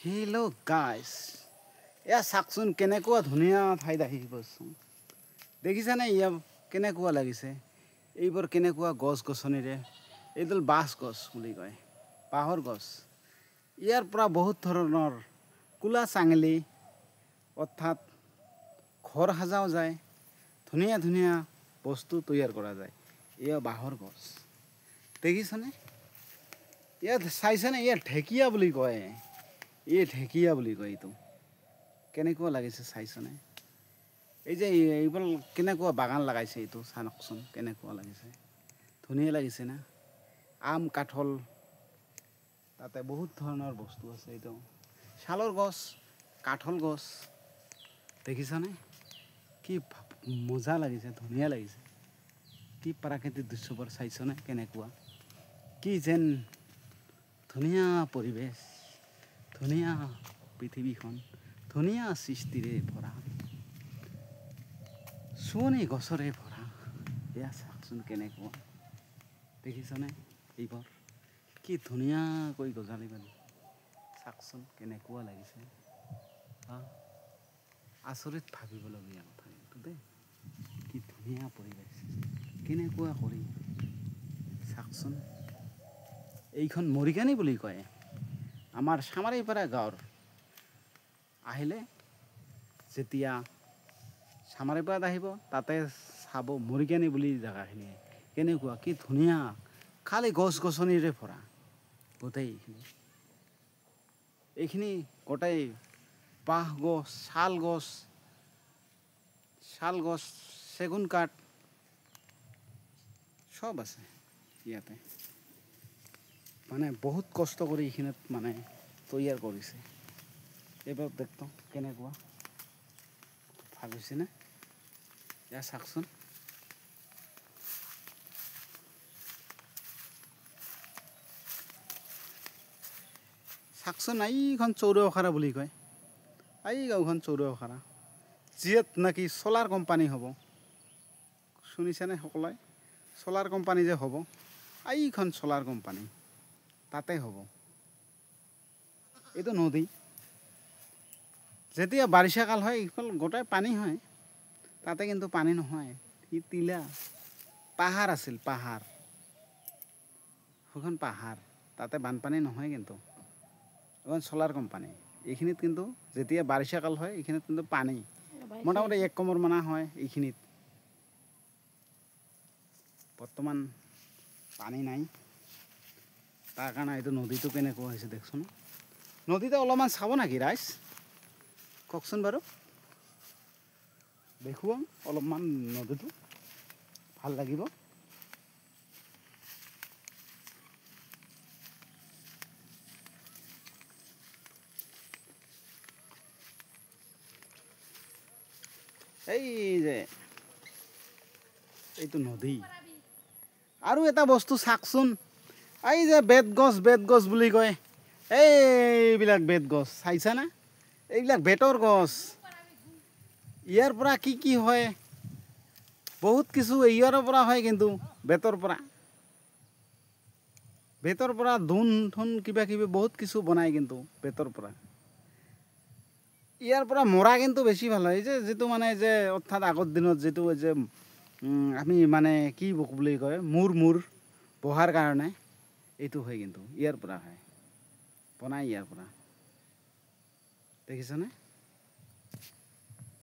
Hello' গাইছ, এয়া চাওকচোন কেনেকুৱা ধুনীয়া ঠাইত আহি গৈছোঁ। দেখিছানে ইয়াৰ কেনেকুৱা লাগিছে? এইবোৰ কেনেকুৱা গছ গছনিৰে, এইডাল বাঁহ গছ বুলি কয়, বাঁহৰ গছ। ইয়াৰ পৰা বহুত ধৰণৰ কোলা চাঙেলি অৰ্থাৎ ঘৰ সাজাও যায়, ধুনীয়া ধুনীয়া বস্তু তৈয়াৰ কৰা যায়। এয়া বাঁহৰ গছ দেখিছানে? ইয়াত চাইছানে? ইয়াত ঢেকীয়া বুলি কয়, এই ঢেকীয়া বুলি কয়। এইটো কেনেকুৱা লাগিছে চাইছনে? এই যে এইবোৰ কেনেকুৱা বাগান লগাইছে, এইটো চাওকচোন কেনেকুৱা লাগিছে, ধুনীয়া লাগিছে না? আম কাঠল তাতে বহুত ধৰণৰ বস্তু আছে। এইটো শালৰ গছ, কাঠল গছ দেখিছানে? কি মজা লাগিছে, ধুনীয়া লাগিছে। কি প্ৰাকৃতিক দৃশ্যবোৰ চাইছনে? কেনেকুৱা কি যেন ধুনীয়া পৰিৱেশ, ধুনীয়া পৃথিৱীখন, ধুনীয়া সৃষ্টিৰে ভৰা, চুৱনি গছৰে ভৰা। এয়া চাওকচোন কেনেকুৱা দেখিছনে? এইবোৰ কি ধুনীয়াকৈ গজালি পাৰি, চাওকচোন কেনেকুৱা লাগিছে। আচৰিত ভাবিবলগীয়া কথা কিন্তু দেই। কি ধুনীয়া পৰিৱেশ, কেনেকুৱা কৰি চাওকচোন। এইখন মৰিগানি বুলি কয়। আমাৰ চামাৰিপাৰা গাঁৱৰ আহিলে যেতিয়া চামাৰিপাৰাত আহিব, তাতে চাব মৰিগানি বুলি জেগাখিনি কেনেকুৱা, কি ধুনীয়া, খালি গছ গছনিৰে ভৰা গোটেইখিনি। এইখিনি গোটেই বাঁহ গছ, শাল গছ, চেগুন কাঠ চব আছে ইয়াতে। মানে বহুত কষ্ট কৰি এইখিনিত মানে তৈয়াৰ কৰিছে। এইবাৰ দেখোন কেনেকুৱা ভাল হৈছেনে? এয়া চাওকচোন। চাওকচোন, এইখন চৌৰখাৰা বুলি কয়। এই গাঁওখন চৌৰখাৰা, যিয়াত নাকি চ'লাৰ কোম্পানী হ'ব। শুনিছেনে সকলোৱে? চ'লাৰ কোম্পানী যে হ'ব, এইখন চ'লাৰ কোম্পানী তাতে হ'ব। এইটো নদী, যেতিয়া বাৰিষা কাল হয় এইফালে গোটেই পানী হয়, তাতে কিন্তু পানী নহয়। ই টিলা পাহাৰ আছিল, পাহাৰ, সেইখন পাহাৰ, তাতে বানপানী নহয়। কিন্তু এখন চ'লাৰ কোম্পানী। এইখিনিত কিন্তু যেতিয়া বাৰিষা কাল হয়, এইখিনিত কিন্তু পানী মোটামুটি 1 কোমৰ মানা হয়। এইখিনিত বৰ্তমান পানী নাই, তাৰ কাৰণে এইটো নদীটো কেনেকুৱা হৈছে দেখছোন। নদীটো অলপমান চাব নেকি ৰাইজ? কওকচোন বাৰু, দেখুৱাম অলপমান নদীটো, ভাল লাগিব। এই যে এইটো নদী। আৰু এটা বস্তু চাওকচোন, এই যে বেতগছ বুলি কয়, এইবিলাক বেতগছ চাইছানে? এইবিলাক বেতৰ গছ। ইয়াৰ পৰা কি কি হয়, বহুত কিছু ইয়াৰ পৰা হয়। কিন্তু বেতৰ পৰা ধুন কিবা কিবি বহুত কিছু বনায়। কিন্তু বেতৰ পৰা, ইয়াৰ পৰা মৰা কিন্তু বেছি ভাল হয়। যিটো মানে যে অৰ্থাৎ আগৰ দিনত যিটো যে আমি মানে কি বুলি কয়, মূৰ বহাৰ কাৰণে এইটো হয়। কিন্তু ইয়াৰ পৰা হয়, বনাই ইয়াৰ পৰা, দেখিছানে?